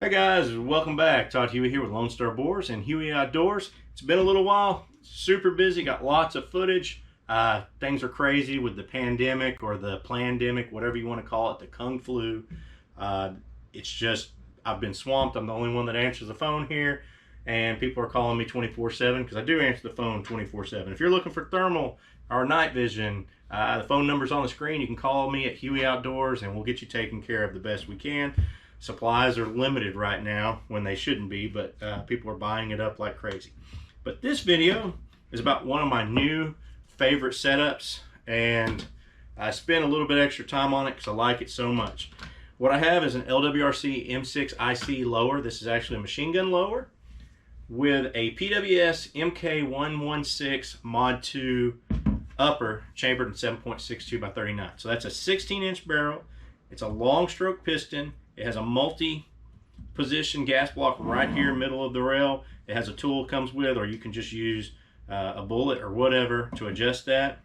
Hey guys, welcome back. Todd Huey here with Lone Star Boars and Huey Outdoors. It's been a little while, super busy, got lots of footage. Things are crazy with the pandemic or the plandemic, whatever you want to call it, the Kung Flu. It's just, I've been swamped. I'm the only one that answers the phone here, and people are calling me 24/7 because I do answer the phone 24/7. If you're looking for thermal or night vision, the phone number's on the screen. You can call me at Huey Outdoors and we'll get you taken care of the best we can. Supplies are limited right now when they shouldn't be, but people are buying it up like crazy. But this video is about one of my new favorite setups, and I spent a little bit extra time on it because I like it so much. What I have is an LWRC M6 IC lower. This is actually a machine gun lower with a Pws Mk116 MOD2 upper chambered in 7.62 by 39. So that's a 16-inch barrel. It's a long stroke piston. It has a multi-position gas block right here, middle of the rail. It has a tool it comes with, or you can just use a bullet or whatever to adjust that.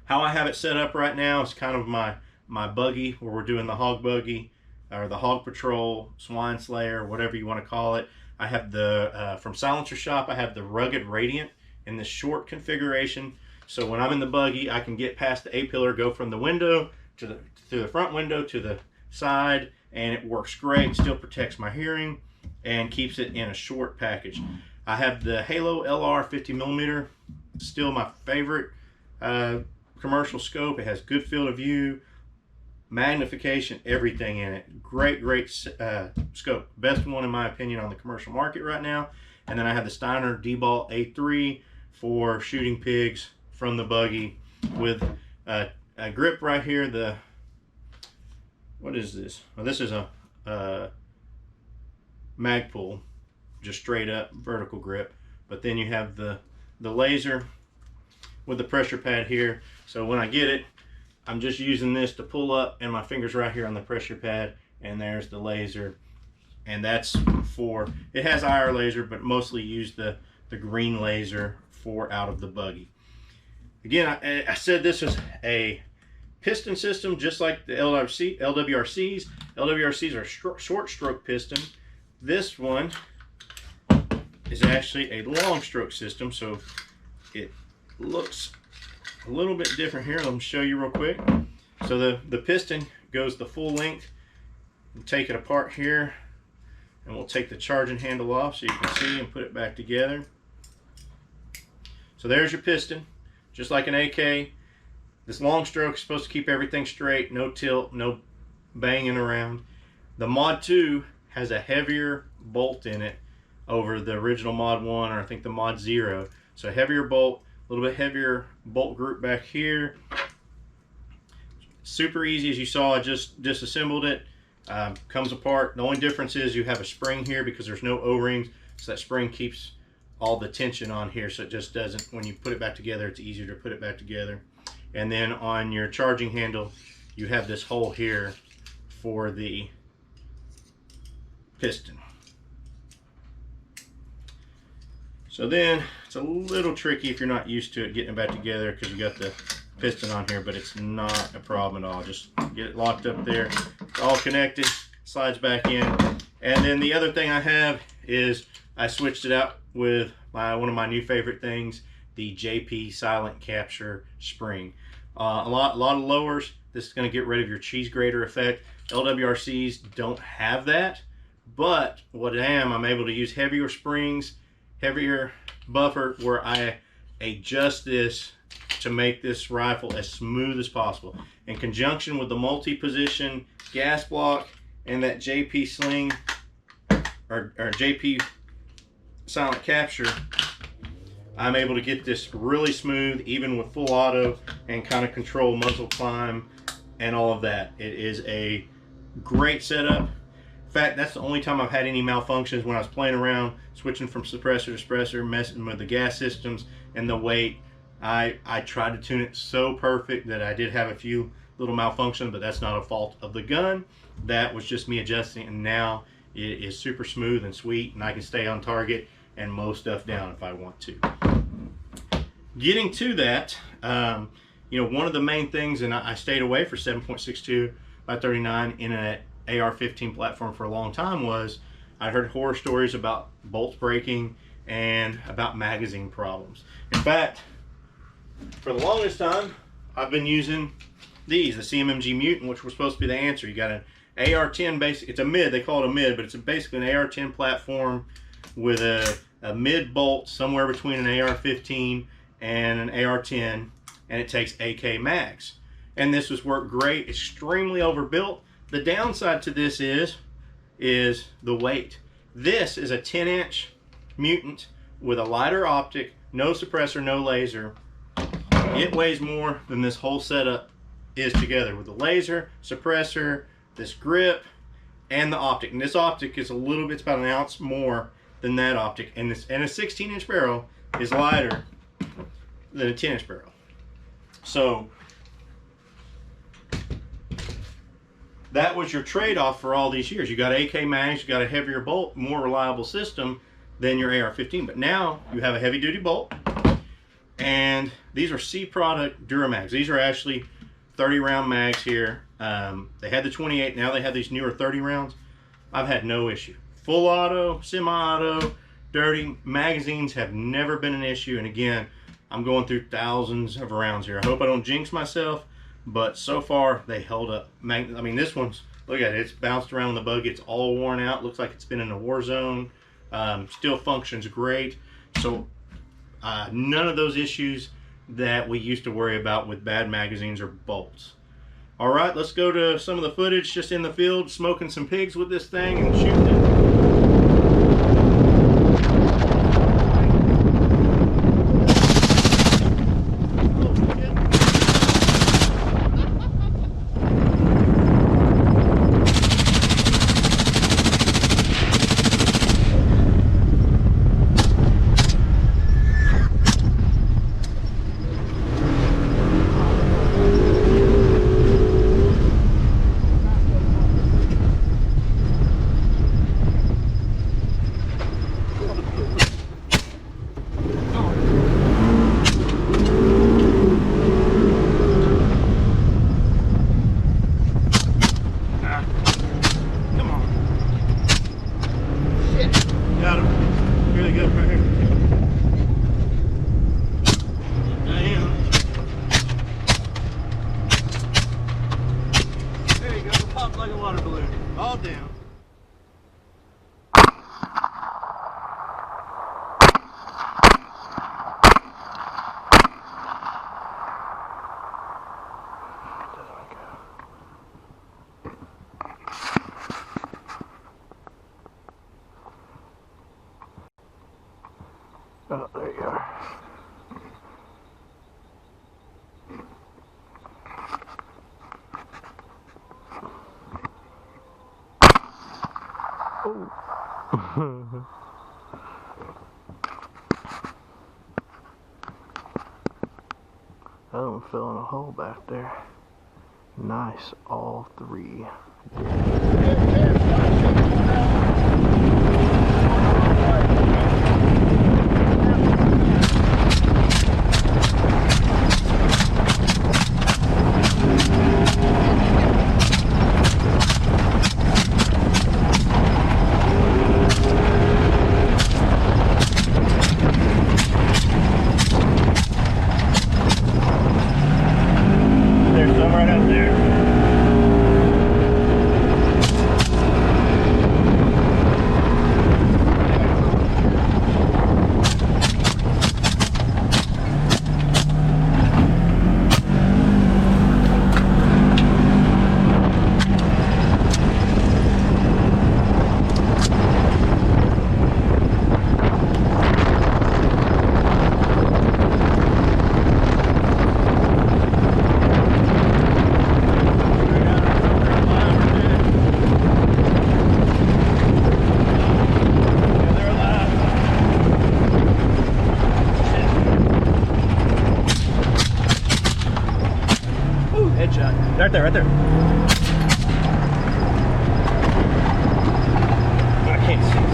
How I have it set up right now is kind of my buggy, where we're doing the hog buggy, or the hog patrol, swine slayer, whatever you want to call it. I have the, from Silencer Shop, I have the rugged radiant in this short configuration. So when I'm in the buggy, I can get past the A-pillar, go from the window to the front window to the side, and it works great. Still protects my hearing and keeps it in a short package. I have the Halo LR 50mm, still my favorite commercial scope. It has good field of view, magnification, everything in it. Great scope. Best one in my opinion on the commercial market right now. And then I have the Steiner D-Ball A3 for shooting pigs from the buggy with a grip right here. What is this? Well, this is a Magpul, just straight up vertical grip. But then you have the laser with the pressure pad here. So when I get it, I'm just using this to pull up, and my finger's right here on the pressure pad, and there's the laser. And that's for, it has IR laser, but mostly use the green laser for out of the buggy. Again, I said this is a piston system, just like the LWRCs. LWRCs are short stroke piston. This one is actually a long stroke system, so it looks a little bit different here. Let me show you real quick. So the piston goes the full length. We'll take it apart here, and we'll take the charging handle off so you can see and put it back together. So there's your piston, just like an AK. This long stroke is supposed to keep everything straight, no tilt, no banging around. The MOD2 has a heavier bolt in it over the original MOD1, or I think the MOD0. So heavier bolt, a little bit heavier bolt group back here. Super easy, as you saw, I just disassembled it. Comes apart. The only difference is you have a spring here because there's no O-rings, so that spring keeps all the tension on here, so it just doesn't, when you put it back together, it's easier to put it back together. And then on your charging handle, you have this hole here for the piston. So then it's a little tricky if you're not used to it getting it back together, because you got the piston on here, but it's not a problem at all. Just get it locked up there. It's all connected, slides back in. And then the other thing I have is I switched it out with one of my new favorite things, the JP Silent Capture spring. A lot of lowers. This is going to get rid of your cheese grater effect. LWRCs don't have that, but what I'm able to use heavier springs, heavier buffer, where I adjust this to make this rifle as smooth as possible. In conjunction with the multi-position gas block and that JP sling, or JP Silent Capture, I'm able to get this really smooth, even with full auto, and kind of control muzzle climb and all of that. It is a great setup. In fact, that's the only time I've had any malfunctions, when I was playing around, switching from suppressor to suppressor, messing with the gas systems and the weight. I tried to tune it so perfect that I did have a few little malfunctions, but that's not a fault of the gun. That was just me adjusting, and now it is super smooth and sweet, and I can stay on target and mow stuff down if I want to. Getting to that, you know, one of the main things, and I stayed away for 7.62 by 39 in a AR-15 platform for a long time was I heard horror stories about bolts breaking and about magazine problems. In fact, for the longest time, I've been using these, the CMMG Mutant, which were supposed to be the answer. You got an AR-10 base, it's a mid, they call it a mid, but it's basically an AR-10 platform with a mid bolt somewhere between an AR-15 and an AR-10, and it takes AK mags. And this has worked great, extremely overbuilt. The downside to this is the weight. This is a 10-inch Mutant with a lighter optic, no suppressor, no laser. It weighs more than this whole setup is together with the laser, suppressor, this grip, and the optic. And this optic is a little bit, it's about an ounce more than that optic. And a 16-inch barrel is lighter than a 10-inch barrel. So that was your trade-off for all these years. You got AK mags, you got a heavier bolt, more reliable system than your AR-15. But now you have a heavy-duty bolt, and these are C product Duramags. These are actually 30-round mags here. They had the 28, now they have these newer 30 rounds. I've had no issue. Full auto, semi-auto, dirty magazines have never been an issue. And again, I'm going through thousands of rounds here. I hope I don't jinx myself, but so far they held up. I mean, this one's, look at it, it's bounced around in the buggy. It's all worn out. Looks like it's been in a war zone. Still functions great. So none of those issues that we used to worry about with bad magazines or bolts. All right, let's go to some of the footage just in the field, smoking some pigs with this thing and shooting it. Like a water balloon, all down. Oh, there you are. Oh. I'm filling a hole back there. Nice, all three. Headshot. Right there, right there. I can't see it.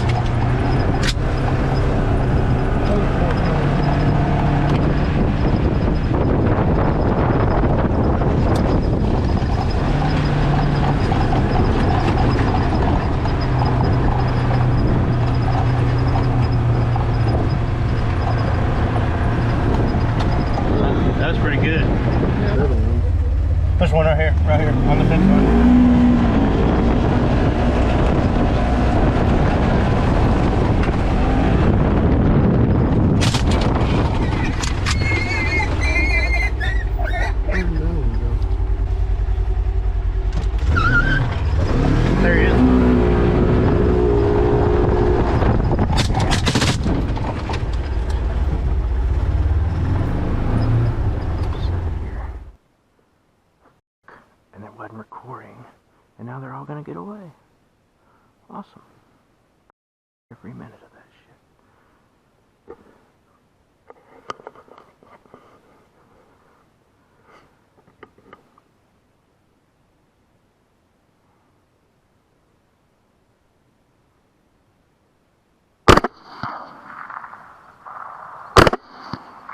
every minute of that shit.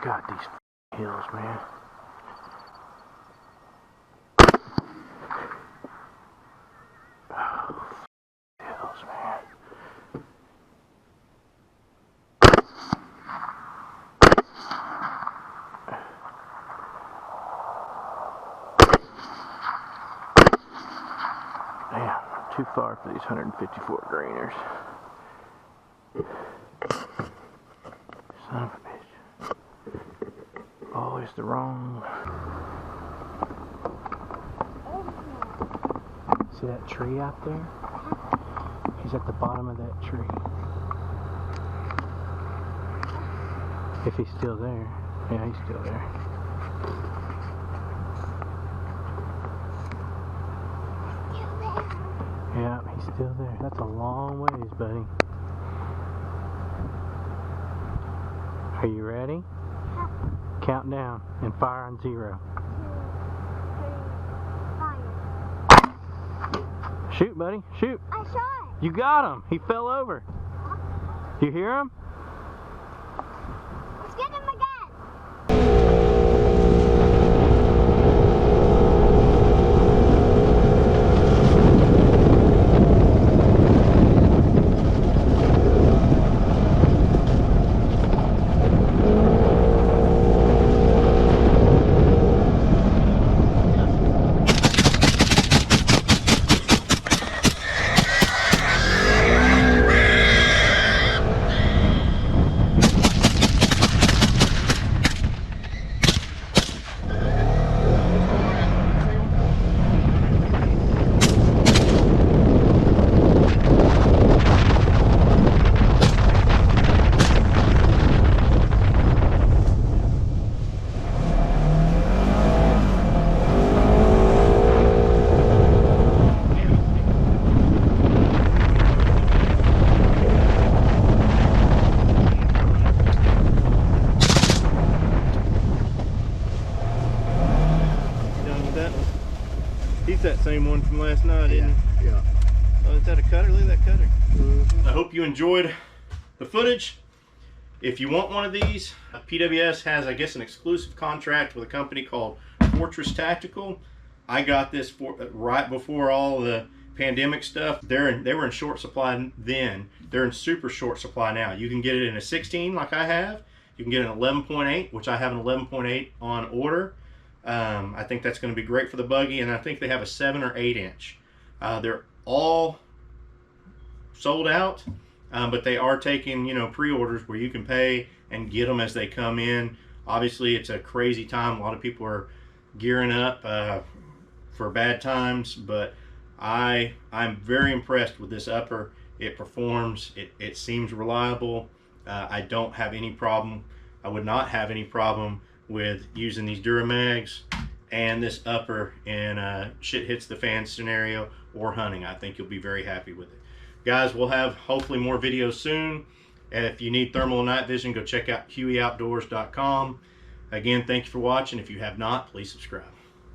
God, these hills, man. Oh, hills, man. Damn, too far for these 154 greeners. Son of a bitch. Always the wrong. See that tree out there? He's at the bottom of that tree. If he's still there. Yeah, he's still there. Yeah, he's still there. That's a long ways, buddy. Are you ready? Count down and fire on 0. 2, 3, fire. Shoot, buddy. Shoot. I shot. You got him. He fell over. You hear him? Let's get him again. He's that same one from last night, isn't he? Yeah. Oh, is that a cutter? Look at that cutter. I hope you enjoyed the footage. If you want one of these, PWS has, I guess, an exclusive contract with a company called Fortress Tactical. I got this right before all the pandemic stuff. They were in short supply then. They're in super short supply now. You can get it in a 16 like I have. You can get an 11.8, which I have an 11.8 on order. I think that's going to be great for the buggy, and I think they have a 7 or 8 inch. They're all sold out, but they are taking, you know, pre-orders where you can pay and get them as they come in. Obviously, it's a crazy time. A lot of people are gearing up for bad times, but I'm very impressed with this upper. It performs. It seems reliable. I don't have any problem. I would not have any problem with using these Duramags and this upper in shit hits the fan scenario or hunting. I think you'll be very happy with it. Guys, we'll have hopefully more videos soon. If you need thermal and night vision, go check out hueoutdoors.com. Again, thank you for watching. If you have not, please subscribe.